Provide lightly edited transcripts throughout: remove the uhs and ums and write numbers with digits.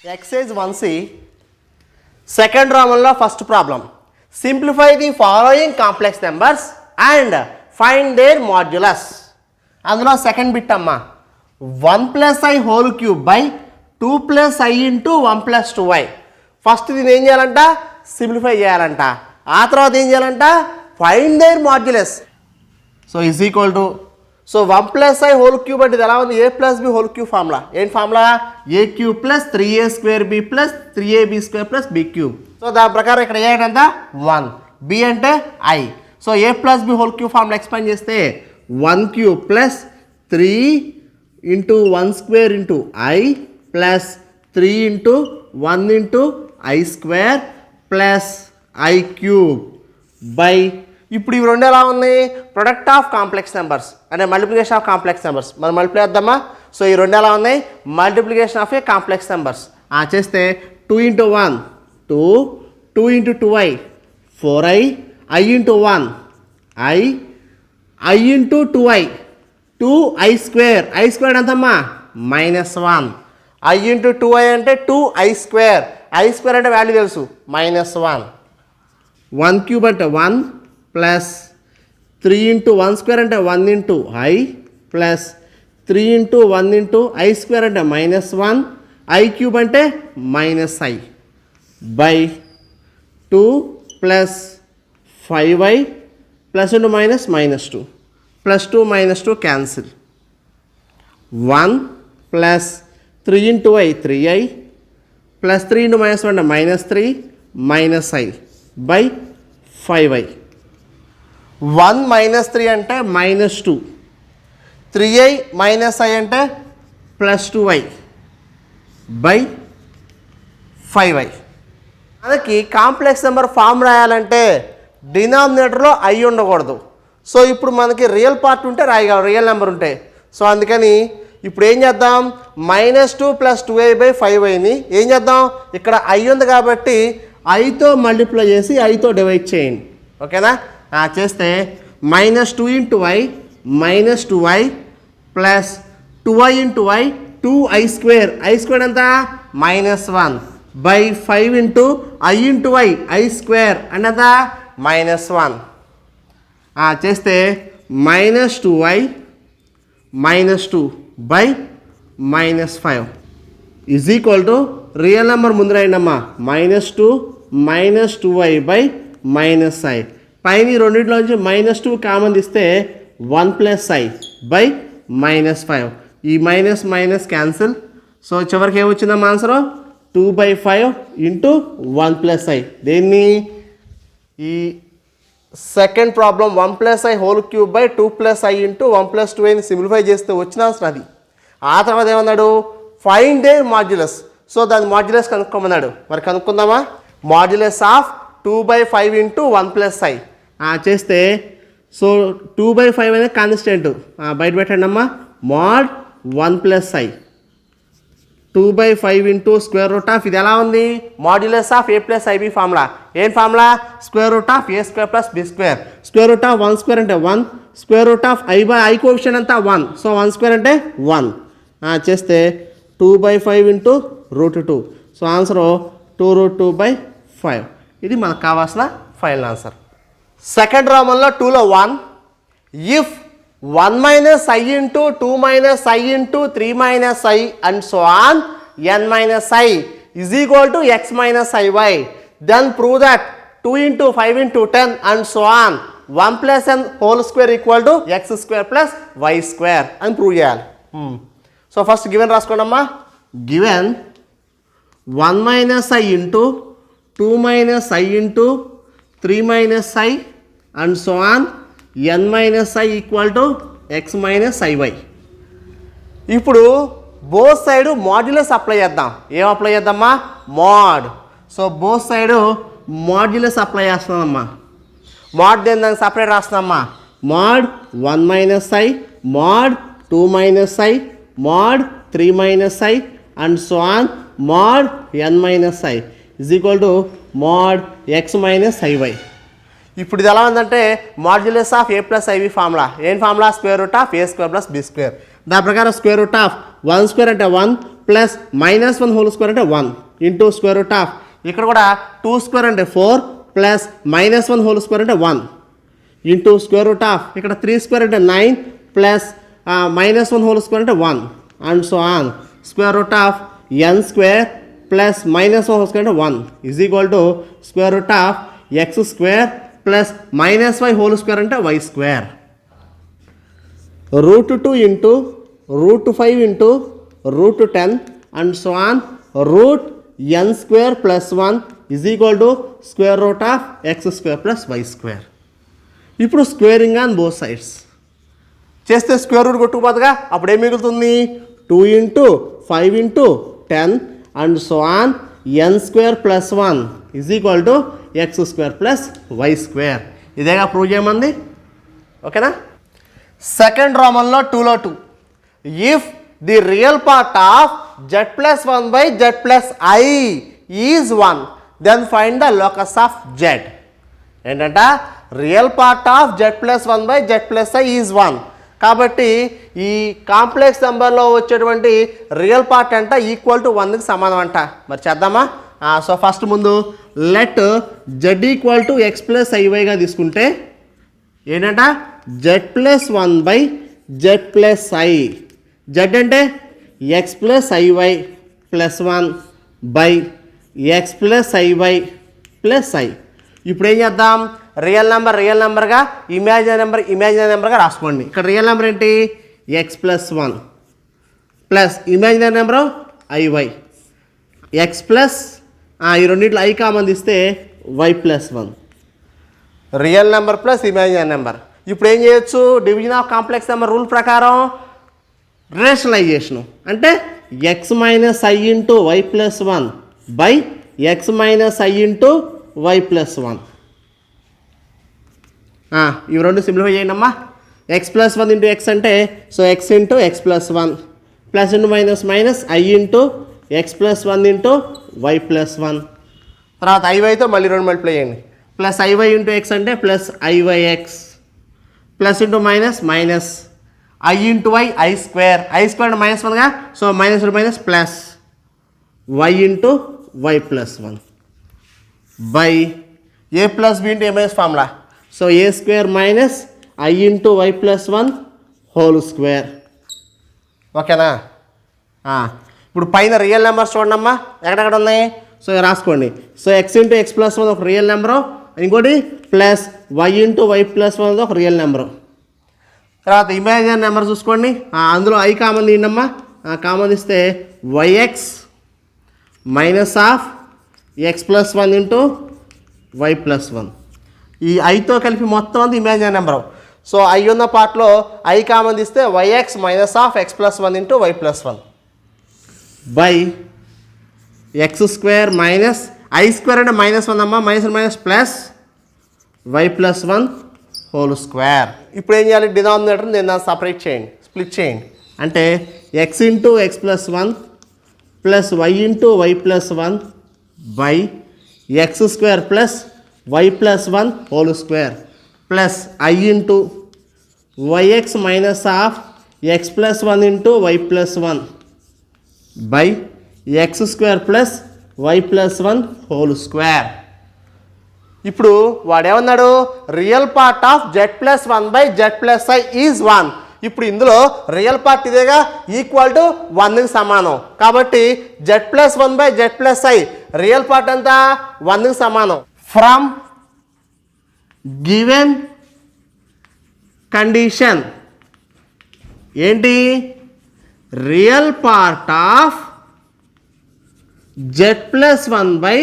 Exercise 1C, second Roman first problem. Simplify the following complex numbers and find their modulus. అందులో second bit అమ్మా 1 plus i whole cube by 2 plus i into 1 plus 2y. First దీన్ని ఏం చేయాలంట, simplify చేయాలంట. ఆ తర్వాత ఏం చేయాలంట, find their modulus. So is equal to, so 1 plus i whole cube అంటే ఇది ఎలా ఉంది, a plus B whole cube formula. ఏంటి formula, a cube plus 3a square b plus 3ab square plus b cube. So దాని ప్రకారం ఇక్కడ A అంటే 1, B అంటే i. So A plus B whole cube formula expand చేస్తే 1 cube plus 3 into 1 square into i plus 3 into 1 into i square plus i cube by, ఇప్పుడు ఇవి రెండు ఎలా ఉన్నాయి, ప్రొడక్ట్ ఆఫ్ కాంప్లెక్స్ నెంబర్స్ అంటే మల్టిప్లికేషన్ ఆఫ్ కాంప్లెక్స్ నెంబర్స్. మనం multiply చేద్దామా. So ఈ రెండు ఎలా ఉన్నాయి, multiplication of a complex numbers. చేస్తే 2 into 1 2, 2 into 2i 4i, i into 1 i into 2i 2i square, i square ఎంతమ్మా -1, i ఇంటూ 2i అంటే 2i స్క్వేర్, i స్క్వేర్ అంటే వాల్యూ తెలుసు -1, 1 క్యూబ్ అంటే 1 ప్లస్ 3 ఇంటూ 1 స్క్వేర్ అంటే 1 into i plus 3 into 1 into i square అంటే -1, I cube అంటే -i by 2 plus 5i plus into minus -2 plus 2 -2 cancel, 1 plus 3 into I 3i plus 3 into -1 అంటే -3 -i by 5i. 1 minus 3 అంటే -2, 3i minus i అంటే plus 2i by 5i. మనకి complex number form రాయాలంటే డినామినేటర్లో i ఉండకూడదు. So ఇప్పుడు మనకి real part ఉంటే రాయగలం, real number ఉంటే. సో అందుకని ఇప్పుడు ఏం చేద్దాం, -2 ప్లస్ 2i బై 5iని ఏం చేద్దాం, ఇక్కడ i ఉంది కాబట్టి ఐతో మల్టిప్లై చేసి ఐతో డివైడ్ చేయండి. ఓకేనా. చేస్తే -2 into I -2i plus 2i into I 2i square, I square ఎంత -1 by 5 into I into i square అంటే ఎంత -1. చేస్తే -2i -2 by -5 is equal to real number ముందు రాయండమ్మా, -2 -2i బై -i. పైన రెండింటిలోంచి -2 కామన్ తీస్తే 1 ప్లస్ i బై -5. ఈ minus cancel. So చివరికి ఏమొచ్చిందమ్మా ఆన్సర్, 2/5 ఇంటూ 1 ప్లస్ i. దేన్ని, ఈ second problem 1 plus i whole cube by 2 plus i into 1 plus 2iని simplify చేస్తే వచ్చిన ఆన్సర్ అది. ఆ తర్వాత ఏమన్నాడు, ఫైండ్ దే మాడ్యులస్. సో దాని మాడ్యులస్ కనుక్కోమన్నాడు. మరి కనుక్కుందామా. Modulus of 2/5 into 1 plus i. చేస్తే సో 2/5 అనేది కాన్స్టెంట్, బయట పెట్టండి అమ్మా. Mod 1 plus i 2/5 into square root of, ఇది ఎలా ఉంది, modulus of a plus i b formula. ఏం formula, square root of a square plus b square. Square root of 1 square అంటే 1, square root of i by i coefficient అంతా 1. So 1 square అంటే 1. చేస్తే 2/5 into √2. So answer 2√2/5. ఇది మనకు కావాల్సిన final answer. Second రామన్లో 2లో 1, if 1 minus i into 2 minus i into 3 minus i and so on n minus i is equal to x minus iy, then prove that 2 into 5 into 10 and so on 1 plus n whole square equal to x square plus y square అని prove చేయాలి. So first given రాసుకోండి అమ్మా. Given 1 minus i into 2 minus i into 3 minus i and so on n minus i equal to x minus iy. ఇప్పుడు both side modulus apply చేద్దాం. ఏం apply చేద్దామా, mod. So both side modulus apply చేస్తున్నామమ్మా. Mod దేని దానికి separate రాస్తున్నామా. Mod 1 minus i mod 2 minus i mod 3 minus i and so on mod n minus i is equal to mod x minus iy. ఇప్పుడు ఇది ఎలా ఉందంటే modulus of a plus i b formula. ఏం formula, square root of a square plus b square. దాని ప్రకారం square root of 1 square అంటే 1 plus -1 whole square అంటే 1 into square root of ఇక్కడ కూడా 2 స్క్వేర్ అంటే 4 ప్లస్ -1 హోల్ స్క్వేర్ అంటే 1 ఇంటూ స్క్వేర్ రూట్ ఆఫ్ ఇక్కడ 3 స్క్వేర్ అంటే 9 ప్లస్ -1 హోల్ స్క్వేర్ అంటే 1 and so on square root of n square plus -1 whole square అంటే 1 is equal to square root of x square plus -y whole square అంటే y square √2 into √5 into √10 and so on √n square plus 1 is equal to square root of x square plus y square. ఇప్పుడు squaring on both sides చేస్తే square route కొట్టుకుపోతుందిగా, అప్పుడు ఏం మిగులుతుంది 2 into 5 into 10 and so on n square plus 1 is equal to x square plus y square. ఇదేగా prove చేయమంది. ఓకేనా. Second రోమన్లో 2లో 2 if the real part of z plus 1 by z plus i is 1 then find the locus of z. ఏంటంట real part of z plus 1 by z plus i is 1. కాబట్టి ఈ complex నెంబర్లో వచ్చేటువంటి real part అంట equal to 1కి సమానం అంట. మరి చేద్దామా. సో ఫస్ట్ ముందు let z equal to x plus iyగా తీసుకుంటే ఏంటంట z plus 1 by z plus i. z అంటే x plus iy plus 1 by x plus iy plus i. ఇప్పుడు ఏం చేద్దాం, రియల్ నెంబర్గా ఇమాజినరీ నెంబర్గా రాసుకోండి. ఇక్కడ రియల్ నెంబర్ ఏంటి x plus 1 plus imaginary number iy x plus ఈ రెండింటిలో i కామన్ తీస్తే y plus 1 real number plus imaginary number. ఇప్పుడు ఏం చేయొచ్చు, division of complex number rule ప్రకారం రేషనలైజేషను అంటే x minus i into y plus 1 by x minus i into y plus 1. ఇవి రెండు సింప్లిఫై చేయండి అమ్మా. x ప్లస్ 1 ఇంటూ x అంటే so x into x plus 1 plus into minus i into x plus 1 into y plus 1. తర్వాత iy మళ్ళీ రెండు multiply చేయండి. Plus iy into x అంటే plus iyx plus into minus i into i square అంటే -1గా so minus plus y into y plus 1 by a plus b into a minus formula so a square minus i into y plus 1 whole square. ఓకేనా. ఇప్పుడు పైన real numbers చూడండి అమ్మా ఎక్కడెక్కడ ఉన్నాయి. So రాసుకోండి. So x into x plus 1 ఒక real number, ఇంకోటి plus y into y plus 1 ఒక రియల్ నెంబరు. తర్వాత ఇమాజినరీ నెంబర్ చూసుకోండి, అందులో i కామన్ తీయండమ్మా. కామన్ తీస్తే yx minus of x plus 1 into y plus 1. ఈ ఐతో కలిపి మొత్తం అంతా ఇమాజినరీ నెంబరు. సో i ఉన్న పార్ట్లో i కామన్ తీస్తే yx minus of x plus 1 into y plus 1 by x square minus i square అంటే -1 అమ్మా, minus plus y plus 1 whole square. ఇప్పుడు ఏం చేయాలి, డినామినేటర్ నేను సపరేట్ చేయండి, స్ప్లిట్ చేయండి. అంటే x into x plus 1 plus y into y plus 1 by x square plus y plus 1 whole square plus i into yx minus of x plus 1 into y plus 1 by x square plus y plus 1 whole square. ఇప్పుడు వాడేమన్నాడు, real part of z plus 1 by z plus i is 1. ఇప్పుడు ఇందులో real part ఇదేగా equal to 1కి సమానం. కాబట్టి z plus 1 by z plus i real part అంతా 1కి సమానం. ఫ్రమ్ గివెన్ కండిషన్ ఏంటి, real part of z plus 1 by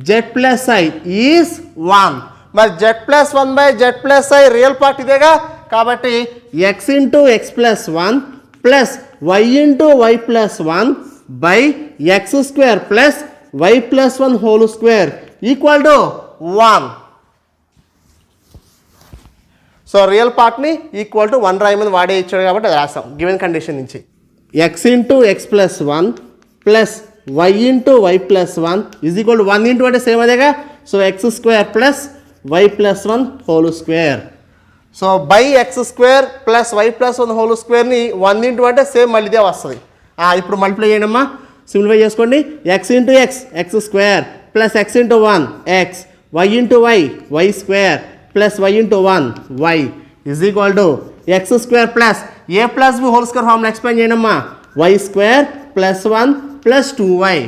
z plus i is 1. మరి z plus 1 by z plus i real part ఇదేగా, కాబట్టి x into x plus 1 plus y into y plus 1 by x square plus y plus 1 whole square equal to 1. So real పార్ట్ని equal to 1 రాయమని వాడే ఇచ్చాడు కాబట్టి అది రాసాం given condition నుంచి. x into x plus 1 plus y into y plus 1 is equal to 1 into అంటే same అదేగా, so x square plus y plus 1 whole square. So by x square plus y plus 1 whole స్క్వేర్ని 1 into అంటే same మళ్ళీ ఇదే వస్తుంది. ఇప్పుడు multiply చేయండి అమ్మా, సింప్లిఫై చేసుకోండి. X into x x square plus x into 1 x, y into why y square plus y into 1 y is equal to x square plus a plus B whole square formula explain చేయండి అమ్మా. Y square plus 1 plus 2y.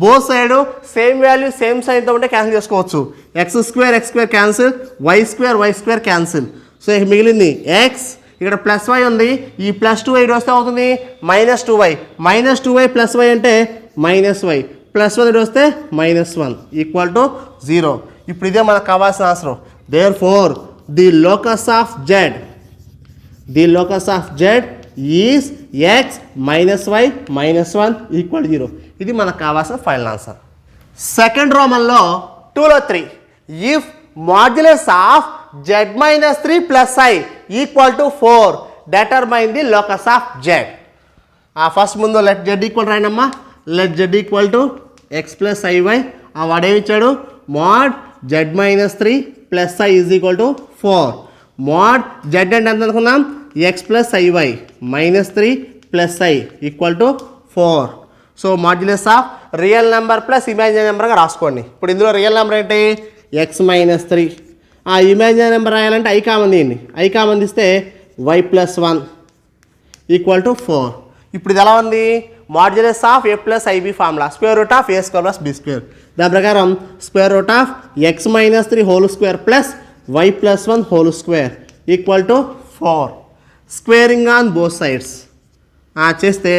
Both side same value same సైన్తో ఉంటే cancel చేసుకోవచ్చు. X square cancel, y square cancel. So ఇక మిగిలింది X, ఇక్కడ plus why ఉంది, ఈ ప్లస్ 2y ఇటు వస్తే అవుతుంది minus 2y. Minus 2y plus y అంటే మైనస్ వై, ప్లస్ 1 ఇటు వస్తే -1 ఈక్వల్ టు 0. ఇప్పుడు ఇదే మనకు కావాల్సిన answer. Therefore the locus of z is x minus y -1 equal 0. ఇది మనకు కావాల్సిన ఫైనల్ ఆన్సర్. సెకండ్ రోమన్లో 2లో 3 if modulus of z-3 plus i equal to 4 determine the locus of z. First ముందు లెట్ z ఈక్వల్ రాయనమ్మా. Let z equal to x plus i y. వాడేమి ఇచ్చాడు, mod z-3 plus ఐ is equal to 4. Mod z అంటే ఎంత అనుకున్నాం, x plus i y -3 plus i equal to 4. So modulus of real number plus imaginary నెంబర్గా రాసుకోండి. ఇప్పుడు ఇందులో రియల్ నెంబర్ ఏంటి, ఎక్స్ -3. ఇమాజినరీ నెంబర్ రాయాలంటే ఐ కామన్ తీయండి. ఐ కామన్ తీస్తే వై ప్లస్ 1 ఈక్వల్ టు 4. ఇప్పుడు ఇది ఎలా ఉంది, modulus of a plus i b formula, square root of a square plus b square. దాని ప్రకారం square root of x -3 whole square plus y plus 1 whole square equal to 4. Squaring on both sides చేస్తే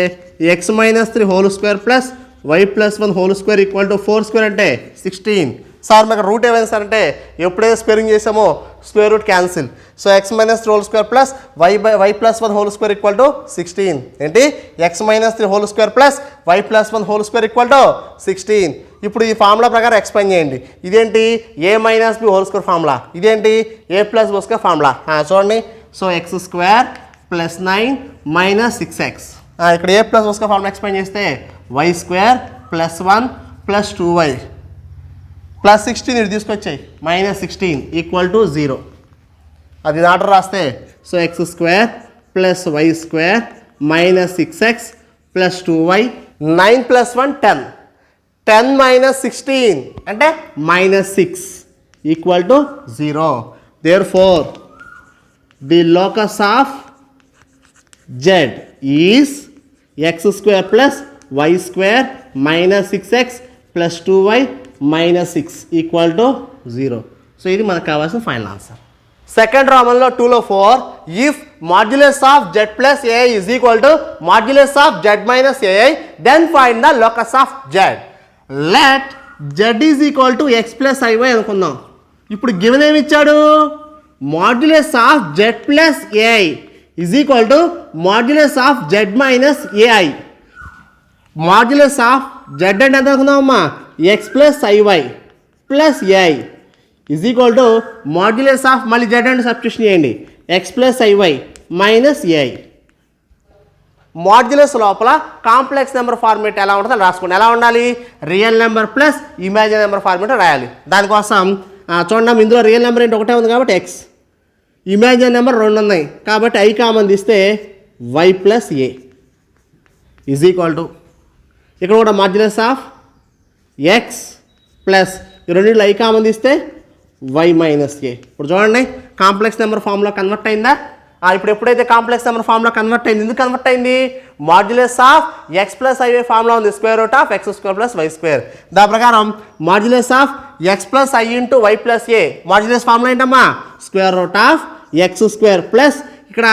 x -3 whole square plus y plus 1 whole square equal to 4 square అంటే 16. Sir మాకు route ఏమైంది sir అంటే ఎప్పుడైతే squaring చేసామో square root cancel. So x -3 whole square plus y plus 1 whole square equal to 16. ఏంటి, x -3 whole square plus y plus 1 whole square equal to 16. ఇప్పుడు ఈ formula ప్రకారం ఎక్స్ప్లెయిన్ చేయండి. ఇదేంటి, a minus b whole square formula, ఇదేంటి a plus B whole square formula. చూడండి, so x square plus 9 minus 6x. ఇక్కడ a plus b square formula explain చేస్తే y square plus 1 plus 2y plus 16 ఇటు తీసుకొచ్చాయి -16 equal to 0. అది order రాస్తే so x square plus y square minus 6x plus 2y 9 plus 1 10 10 minus 16 అంటే -6 equal to 0. Therefore the locus of z is x square plus y square minus 6x plus 2y -6 equal to 0. So ఇది మనకు కావాల్సిన final answer. Second రోమన్లో 2లో 4 if modulus of z plus a i is equal to modulus of z minus AI then find the locus of z. Let z is equal to x plus i y అనుకుందాం. ఇప్పుడు given ఏమి ఇచ్చాడు, modulus of z plus a i is equal to modulus of z minus a i. Modulus of z అంటే ఎంత అనుకుందామమ్మా, x plus i y plus a i is equal to modulus of మళ్ళీ z అంటే substitution చేయండి, x plus i y minus a i. Modulus లోపల complex number format ఎలా ఉంటుందో రాసుకోండి. ఎలా ఉండాలి, real number plus imaginary number format రాయాలి. దానికోసం చూడండి, ఇందులో రియల్ నెంబర్ ఏంటి ఒకటే ఉంది కాబట్టి ఎక్స్, ఇమాజినరీ నెంబర్ 2 ఉన్నాయి కాబట్టి ఐ కామన్ తీస్తే y plus a is equal to ఇక్కడ కూడా మాడ్యులస్ ఆఫ్ ఎక్స్ ప్లస్ ఈ రెండింటిలో ఐ కామన్ తీస్తే వై మైనస్ ఏ. ఇప్పుడు చూడండి, కాంప్లెక్స్ నెంబర్ ఫామ్లో కన్వర్ట్ అయిందా. ఇప్పుడు ఎప్పుడైతే కాంప్లెక్స్ నెంబర్ ఫామ్లో కన్వర్ట్ అయింది, ఎందుకు కన్వర్ట్ అయింది, modulus of x plus i y ఫామ్లో ఉంది, square root of x square plus y square. దాని ప్రకారం modulus of x plus i into y plus a, modulus ఫామ్లో ఏంటమ్మా square root of x square plus ఇక్కడ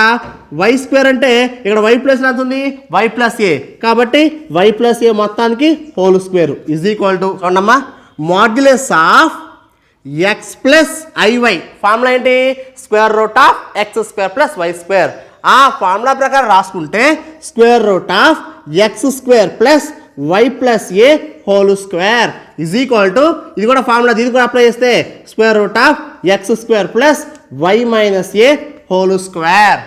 వై స్క్వేర్ అంటే ఇక్కడ why plus ఎంత ఉంది, వై ప్లస్ ఏ, కాబట్టి వై ప్లస్ ఏ మొత్తానికి whole square is equal to చూడమ్మా modulus of x plus i y formula ఏంటి, square root of x square plus y square. ఆ ఫార్ములా ప్రకారం రాసుకుంటే square root of x square plus y plus a whole square is equal to ఇది కూడా formula, దీన్ని కూడా apply చేస్తే square root of x square plus y minus a whole square.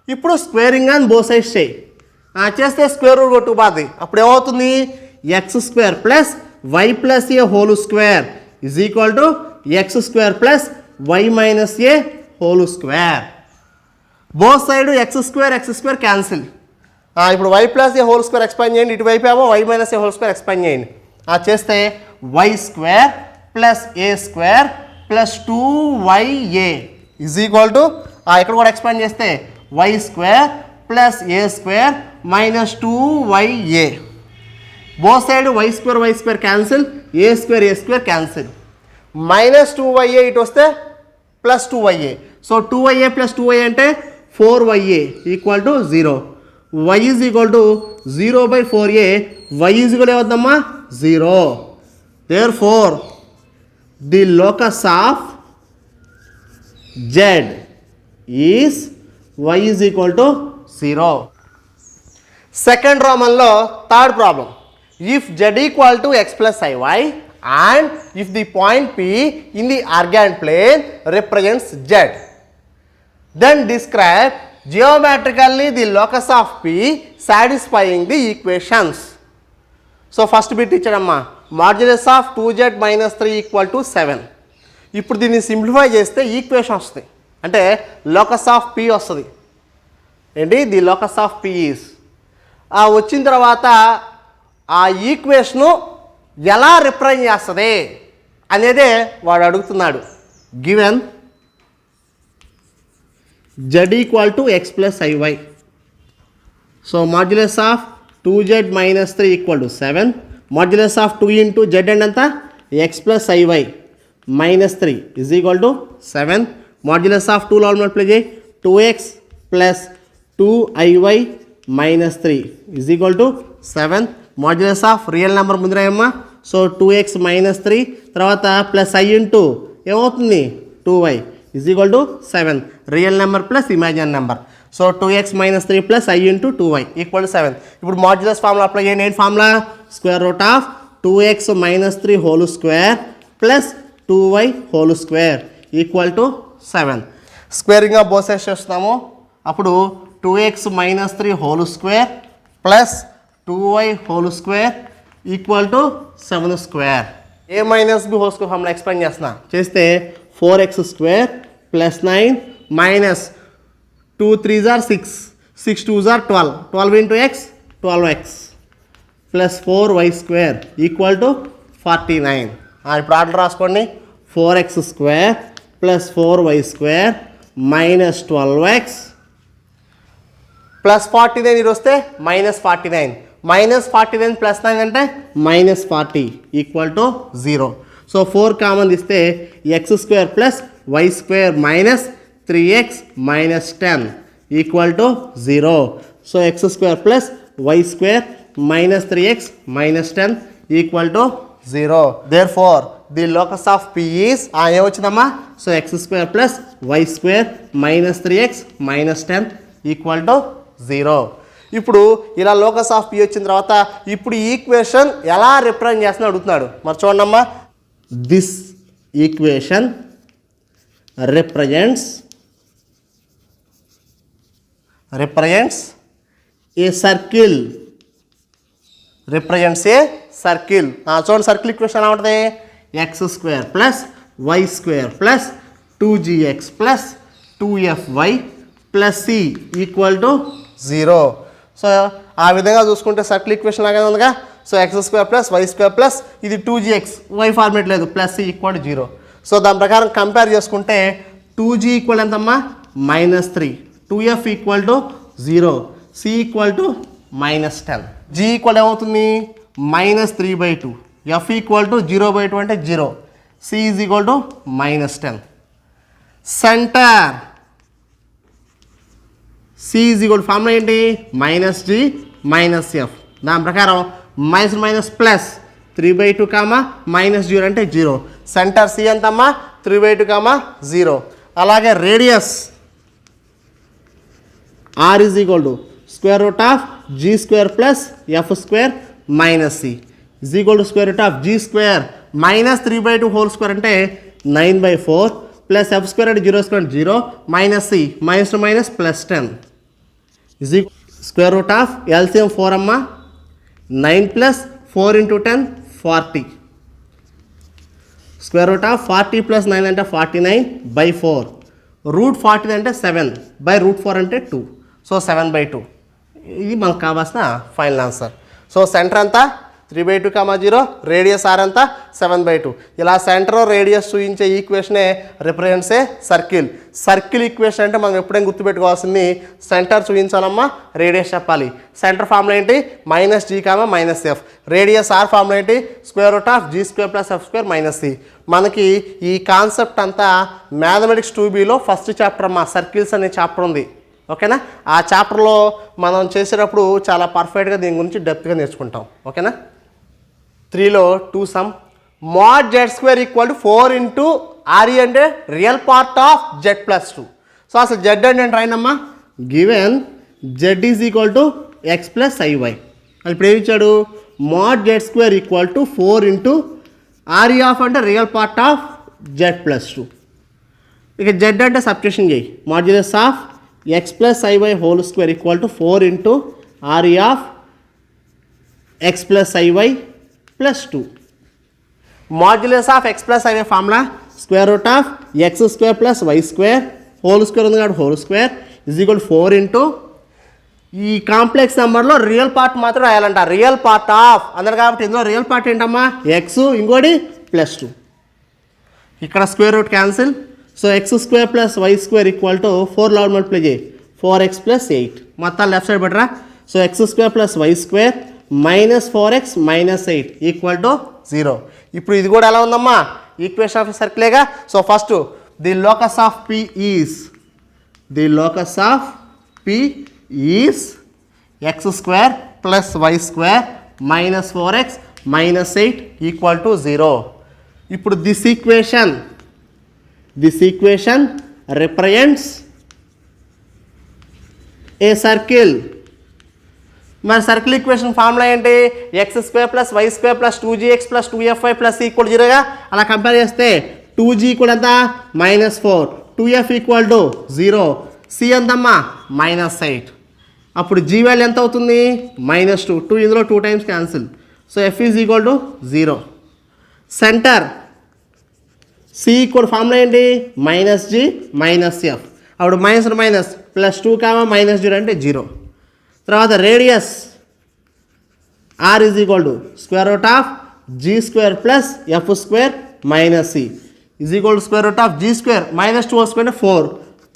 ఇప్పుడు squaring అని బోత్ సైడ్స్ చేస్తే స్క్వేర్ రూట్ కొట్టుకుపోద్ది. అప్పుడు ఏమవుతుంది, x square plus y plus a whole square is equal to x square plus y minus a whole square. Both side x square cancel. ఇప్పుడు y plus a whole square expand చేయండి, ఇటువైపు ఏమో y minus a whole square expand చేయండి. చేస్తే y square plus a square plus 2ya is equal to ఇక్కడ కూడా expand చేస్తే y square plus a square minus 2ya. Both side y square cancel, A square cancel. Minus 2ya ఇటు వస్తే plus 2ya. So 2ya plus 2ya అంటే 4ya equal to 0. y is equal to 0/4a. y is equal ఏమవుతుందమ్మా 0. Therefore the locus of z is y is equal to 0. Second రోమన్లో third problem. If z equal to x plus iy and if the point P in the argand plane represents z, then describe geometrically the locus of P satisfying the equations. So first bit ఇచ్చాడమ్మా modulus of 2z minus 3 equal to 7. ఇప్పుడు దీన్ని simplify చేస్తే equation వస్తుంది, అంటే locus of P వస్తుంది. ఏంటి the locus of P is వచ్చిన తర్వాత ఆ ఈక్వేషను ఎలా రిప్రజెంట్ చేస్తుంది అనేదే వాడు అడుగుతున్నాడు. Given z equal to x plus iy. So modulus of 2z minus 3 equal to 7. Modulus of 2 into z and అంతా x plus iy minus 3 is equal to 7. Modulus of 2 లో మల్టిప్లై చేయి 2x plus 2iy minus 3 is equal to 7. Modulus of real number ముందరేమ్మా. So 2x minus 3 తర్వాత plus i into ఏమవుతుంది 2y is equal to 7. Real number plus imaginary number. So 2x minus 3 plus i into 2y equal to 7. ఇప్పుడు modulus formula apply చేయండి. ఏంటి formula? Square root of 2x minus 3 whole square plus 2y whole square equal to 7. స్క్వేరింగ్గా both sides చేస్తున్నాము. అప్పుడు 2x minus 3 whole square plus 2y whole square equal to 7 square. A minus b whole square formula expand చేస్తున్నా చేస్తే 4x square plus 9 minus 2 3s are 6, 6 2s are 12, 12 into x 12x plus 4y square equal to 49. ఇప్పుడు order రాసుకోండి. 4x square plus 4y square minus 12x plus 49 ఇది వస్తే minus 49. Minus 49 plus 9 అంటే minus 40 equal to 0. So 4 common ఇస్తే x square plus y square minus 3x minus 10 equal to 0. So x square plus y square minus 3x minus 10 equal to 0. Therefore the locus of P is ఏమొచ్చిందమ్మా? So x square plus y square minus 3x minus 10 equal to 0. ఇప్పుడు ఇలా locus of P వచ్చిన తర్వాత ఇప్పుడు equation ఎలా represent చేస్తున్నా అడుగుతున్నాడు. మరి చూడమ్మా, this equation represents a circle. Represents a circle. చూడండి సర్కిల్ ఈక్వేషన్ ఎలా ఉంటుంది? X square plus y square plus 2gx plus 2fy plus c equal to 0. So ఆ విధంగా చూసుకుంటే సర్కిల్ ఈక్వేషన్ లాగానే ఉందిగా. So x square plus y square plus ఇది 2gx, y format లేదు, plus c equal to 0. So దాని ప్రకారం compare చేసుకుంటే 2g ఈక్వల్ ఎంతమ్మా? Minus 3, 2f equal to 0, c equal to minus 10. g equal ఏమవుతుంది? మైనస్ 3/2, f ఈక్వల్ టు 0/2 అంటే 0, c is equal to minus 10. Centre c is equal formula ఏంటి? Minus g minus f. దాని ప్రకారం minus minus plus 3/2 comma minus 0 అంటే 0. Centre c ఎంతమ్మా? 3/2 comma 0. అలాగే radius r is equal to square root of g square plus F square minus c is equal to square root of g square minus 3/2 whole square అంటే 9/4 plus F square అంటే 0 square 0 minus c minus minus plus 10 is equal square root of LCM 4 అమ్మా. 9 plus 4 into 10 40. Square root of 40 plus 9 అంటే 49/4. Route 40 అంటే 7 by root 4 అంటే 2. So 7/2 ఇది మనకు కావాల్సిన final answer. So centre అంతా 3/2, 0, రేడియస్ ఆర్ అంతా 7/2. ఇలా సెంటర్ రేడియస్ చూపించే ఈక్వేషనే represents a circle. Circle equation అంటే మనం ఎప్పుడైనా గుర్తుపెట్టుకోవాల్సింది సెంటర్ చూపించాలమ్మా, రేడియస్ చెప్పాలి. సెంటర్ ఫార్ములా ఏంటి? -g, -f. Radius r formula ఏంటి? √g² + f² - c. మనకి ఈ కాన్సెప్ట్ అంతా మ్యాథమెటిక్స్ 2Bలో ఫస్ట్ చాప్టర్ అమ్మా, సర్కిల్స్ అనే చాప్టర్ ఉంది. ఓకేనా? ఆ చాప్టర్లో మనం చేసేటప్పుడు చాలా పర్ఫెక్ట్గా దీని గురించి డెప్త్గా నేర్చుకుంటాం. ఓకేనా? 3లో 2 some. mod z² = 4 into RE అంటే real part of z+2. So అసలు z అంటే రాయనమ్మా, గివెన్ z = x + iy. ఇప్పుడు ఏమి ఇచ్చాడు? mod z² = 4 into RE of అంటే రియల్ పార్ట్ ఆఫ్ z+2. ఇక z అంటే సబ్స్టిట్యూషన్ చేయి. Modulus of x + iy² = 4 into RE of x + iy + 2. Modulus of x + iy formula √x² + y² whole square ఉంది కాబట్టి whole square = 4 into ఈ complex నెంబర్లో real part మాత్రం రాయాలంట. Real part of అందరు కాబట్టి ఇందులో రియల్ పార్ట్ ఏంటమ్మా? x, ఇంకోటి +2. ఇక్కడ square root cancel. So x² + y² = 4 లో మల్టిప్లై చేయి, 4x + 8. మొత్తం లెఫ్ట్ సైడ్ పెట్టరా. So x² + y² -4x - 8 = 0. ఇప్పుడు ఇది కూడా ఎలా ఉందమ్మా? ఈక్వేషన్ ఆఫ్ సర్కిలేగా. So first the locus of P is x² + y² -4x - 8 = 0. ఇప్పుడు this equation represents a circle. మరి సర్కిల్ ఈక్వేషన్ ఫార్ములా ఏంటి? x² + y² + 2gx + 2fy + c = 0గా. అలా కంపేర్ చేస్తే 2g కూడా ఎంత? -4, 2f = 0, c ఎంతమ్మా? -8. అప్పుడు g వాల్యూ ఎంత అవుతుంది? -2. 2 ఇందులో 2 times cancel. So f = 0. Centre c కూడా ఫార్ములా ఏంటి? -g - f. అప్పుడు -2, +2, -0 అంటే 0. తర్వాత radius r = √g² + f² - c = -g² -2 4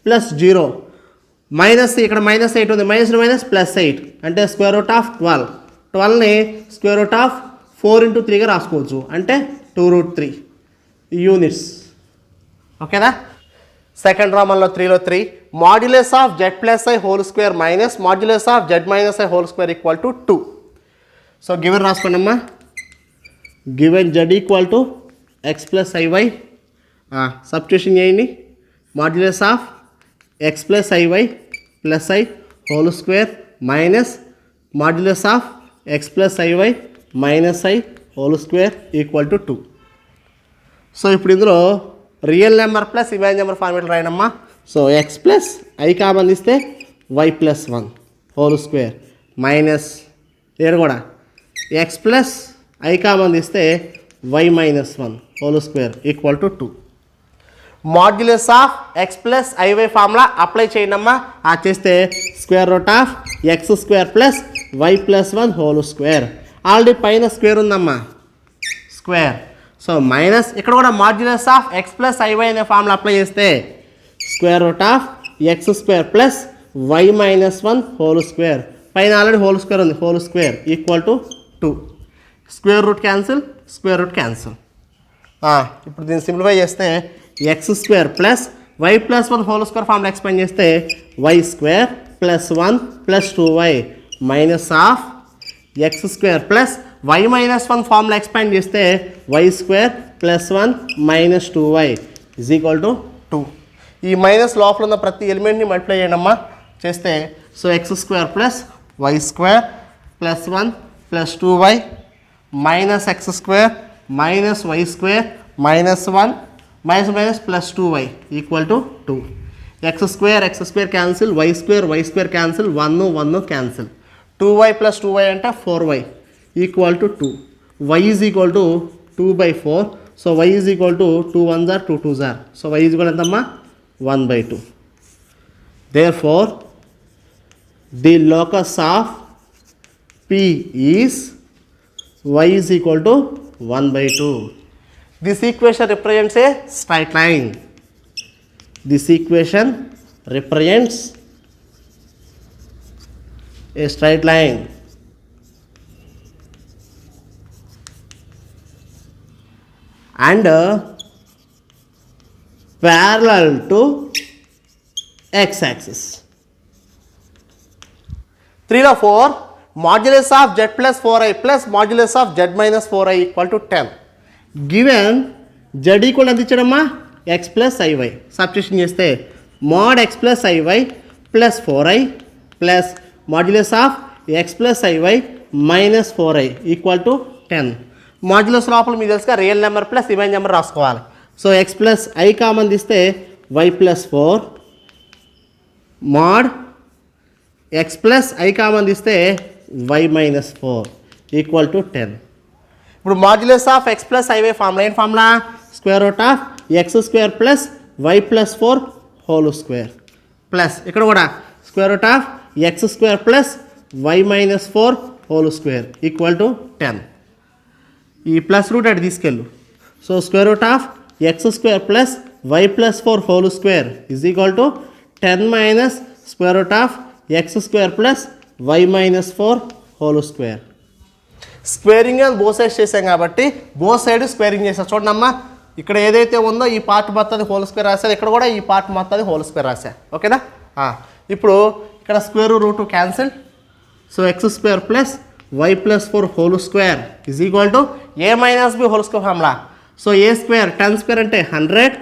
+0 - ఇక్కడ -8 ఉంది, -8 అంటే √12. 12ని √4 into 3గా రాసుకోవచ్చు, అంటే 2√3 యూనిట్స్. ఓకేనా? సెకండ్ రామన్లో 3లో 3 modulus of z + i² - modulus of z - i² = 2. So given రాసుకోండి అమ్మా. Given z = x + iy. Substitution చేయండి. Modulus of x + iy + i² modulus of x + iy - i² = 2. So ఇప్పుడు ఇందులో real number plus imaginary number format రాయనమ్మా. So x + i common తీస్తే y + 1 2 minus ఇక్కడ కూడా x + i common తీస్తే y - 1 2 = 2. Modulus of x + iy formula apply చేయండమ్మా. అది చేస్తే √x² + y + 1 2. ఆల్రెడీ పైన స్క్వేర్ ఉందమ్మా, స్క్వేర్. సో మైనస్ ఇక్కడ కూడా మాడ్యులస్ ఆఫ్ x + iy అనే ఫార్ములా అప్లై చేస్తే √x² + y - 1 2. పైన ఆల్రెడీ హోల్ స్క్వేర్ ఉంది, = 2. Square root cancel. ఇప్పుడు దీన్ని సింప్లిఫై చేస్తే x² + y + 1 2 ఫార్ములా ఎక్స్పాండ్ చేస్తే y² + 1 + 2y minus of x² + y - 1 formula expand చేస్తే y² + 1 - 2y = 2. ఈ మైనస్ లోపల ఉన్న ప్రతి ఎలిమెంట్ని మల్టిప్లై చేయడమ్మా చేస్తే so x² + y² + 1 + 2y - x² - y² - 1 - +2y = 2. x² cancel, y² cancel, 1 cancel. 2y + 2y అంటే 4y = 2. y = 2/4. So y = 2 1s are 2 2s are. So y ఎంతమ్మా? 1/2. Therefore the locus of P is y is equal to 1/2. This equation represents a straight line. This equation represents a straight line. And parallel to x-axis. 3 or 4, modulus of z plus 4i plus modulus of z minus 4i equal to 10. Given z equal ఎంత ఇచ్చాడమ్మా x plus iy. Substitution చేస్తే mod x plus iy plus 4i plus modulus of x plus iy minus 4i equal to 10. Modulus లోపల మీకు తెలుసుగా real number plus image number రాసుకోవాలి. So x plus i common తీస్తే y plus 4 mod x plus i common తీస్తే y minus 4 equal to 10. ఇప్పుడు modulus of x plus i y formula ఏంటి formula square root of x square plus y plus 4 whole square plus ఇక్కడ కూడా square root of x square plus y minus 4 whole square equal to 10. ఈ plus root అటు తీసుకెళ్ళు. So square root of x square plus y plus 4 whole square is equal to 10 minus square root of x square plus y minus 4 whole square. Squaring అని both sides చేసాం కాబట్టి both side squaring చేసాం. చూడండి అమ్మా ఇక్కడ ఏదైతే ఉందో ఈ పార్ట్ మొత్తాన్ని హోల్ స్క్వేర్ రాశారు, ఇక్కడ కూడా ఈ పార్ట్ మొత్తాన్ని హోల్ స్క్వేర్ రాశా. ఓకేనా? ఇప్పుడు ఇక్కడ square root cancel. So x square plus y plus 4 whole square is equal to a minus b whole square formula. So a square 10 square అంటే 100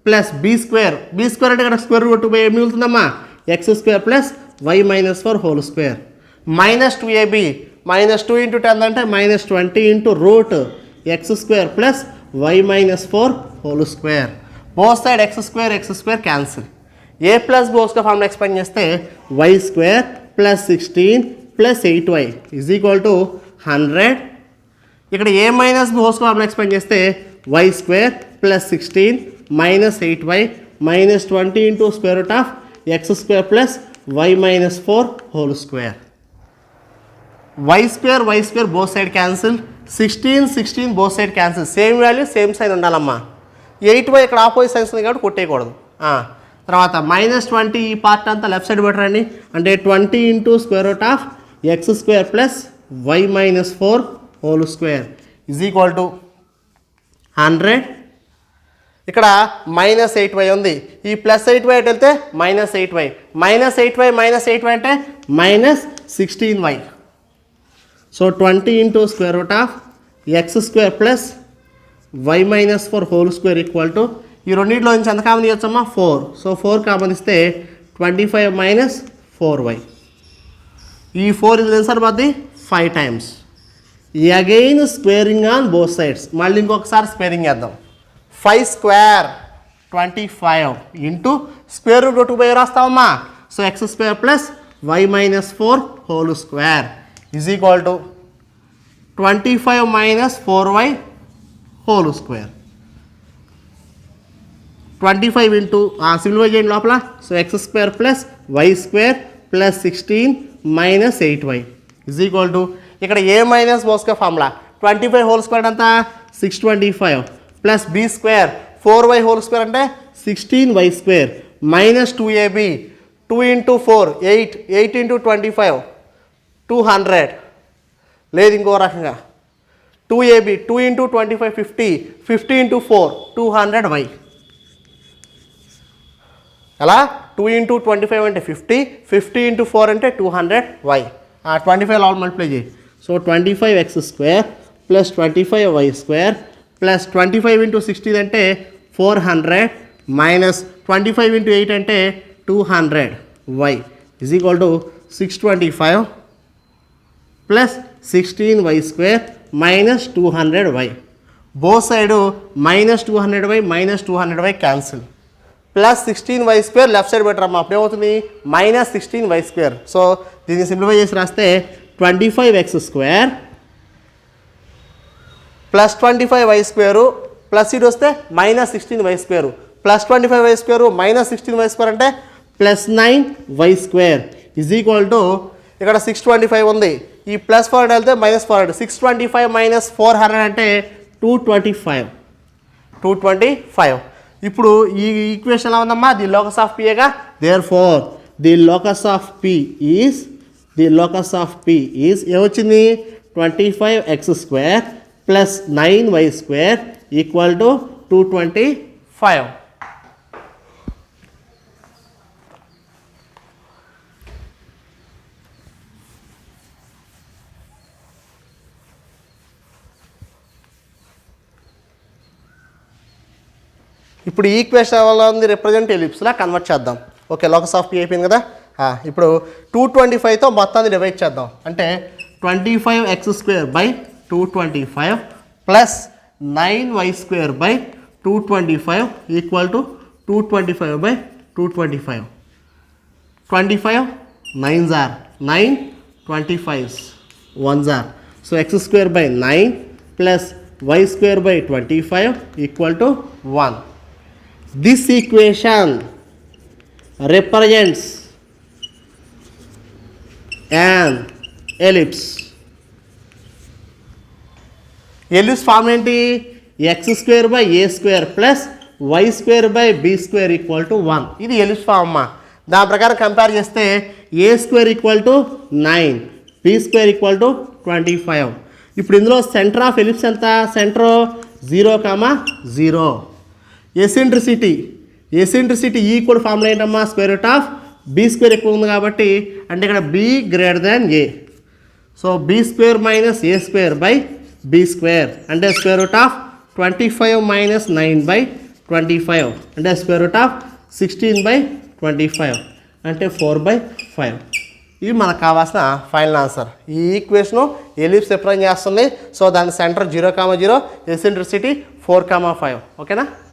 plus b square అంటే ఇక్కడ స్క్వేర్ రూట్ బై ఏమి మిగులుతుందమ్మా x square plus y minus 4 whole square minus 2ab minus 2 into 10 అంటే minus 20 into root x square plus y minus 4 whole square. both side x square cancel. a plus b whole square formula expand చేస్తే y square plus 16 plus 8y is equal to 100. ఇక్కడ a minus b whole square formula expand చేస్తే y square plus 16 minus 8y minus 20 into square root of x square plus y minus 4 whole square. y square both side cancel. 16 both side cancel. Same value same sign ఉండాలమ్మా. 8y ఇక్కడ opposite science ఉంది కాబట్టి కొట్టేయకూడదు. తర్వాత minus 20 ఈ part అంతా left side పెట్టరండి. అంటే 20 into square root of x square plus y minus 4 whole square is equal to 100. ఇక్కడ మైనస్ 8y ఉంది. ఈ ప్లస్ 8y అటు వెళ్తే మైనస్ 8y అంటే minus 16y. So 20 into square root of x square plus y minus 4 whole square equal to ఈ రెండింటిలో నుంచి ఎంత కామన్ తీయొచ్చమ్మా 4. సో 4 కామన్ ఇస్తే 25 మైనస్ 4y. ఈ 4 ఇది ఎన్నిసార్లు పోద్ది 5 times. Again squaring on both sides. మళ్ళీ ఇంకొకసారి స్క్వేరింగ్ చేద్దాం. 5 స్క్వేర్ 25 ఇంటూ స్క్వేర్ రూట్ 2 రాస్తామమ్మా. So x square plus y minus 4 whole square is equal to 25 minus 4y whole square. 25 into simplify చేయండి లోపల. So x square plus y square plus 16 minus 8y is equal to ఇక్కడ a minus b square formula 25 whole square అంతా 625 plus b square 4y whole square అంటే 16y square minus 2ab 2 into 4 8 into 25 200. లేదు ఇంకో రకంగా 2ab 2 into 25 50 into 4 200y. అలా 2 into 25 అంటే 50 into 4 అంటే 200y. 25 all multiply చేయి. So 25x square plus 25y square plus 25 into 16 అంటే 400 మైనస్ 25 ఇంటూ 8 అంటే 200y is equal to 625 plus 16y square minus 200y. Both side minus 200y cancel. Plus 16y square left side పెట్టరమ్మా. అప్పుడు ఏమవుతుంది minus 16y square. So దీన్ని simplify చేసి రాస్తే 25x square plus 25y square plus ఇది వస్తే minus 16y square plus 25y square minus 16y square అంటే plus 9y square is equal to ఇక్కడ 625 ఉంది, ఈ ప్లస్ 400 వెళ్తే మైనస్ 400, 625 మైనస్ 400 అంటే 225. ఇప్పుడు ఈ ఈక్వేషన్ ఎలా ఉందమ్మా, ది లోకస్ ఆఫ్ పిఏగా, therefore the locus of P is ఏమొచ్చింది 25x² plus 9y² equal to 225. ఇప్పుడు ఈక్వేషన్ వల్ల ఉంది రిప్రజెంట్ ఎలిప్స్లా కన్వర్ట్ చేద్దాం. ఓకే, లోకస్ ఆఫ్ పి అయిపోయింది కదా. ఇప్పుడు 225తో మొత్తాన్ని డివైడ్ చేద్దాం. అంటే 25x² by 225 plus 9y² by 225 equal to 225 by 225. 25 9s are 9, 25s 1s are. So x² by 9 plus y² by 25 equal to 1. This equation represents an ellipse. Ellipse form ఏంటి, x² by a² plus y² by b² equal to 1. ఇది ellipse form అమ్మా. దాని ప్రకారం compare చేస్తే a² equal to 9, b² equal to 25. ఇప్పుడు ఇందులో centre of ellipse ఎంత, centre 0, 0. Eccentricity equal formula ఏంటమ్మా, స్క్వేర్ రూట్ ఆఫ్ b² ఎక్కువ ఉంది కాబట్టి, అంటే ఇక్కడ b greater than a. So b² minus a² by b² అంటే square root of 25 minus 9 by 25 అంటే స్క్వేర్ రూట్ ఆఫ్ 16 బై 25 అంటే 4/5. ఇవి మనకు కావాల్సిన ఫైనల్ ఆన్సర్. ఈ ఈక్వేషను ఎలిప్స్ రిప్రజెంట్ చేస్తుంది. సో దాని సెంటర్ 0, 0, ఎసెంట్రిసిటీ 4, 5. ఓకేనా.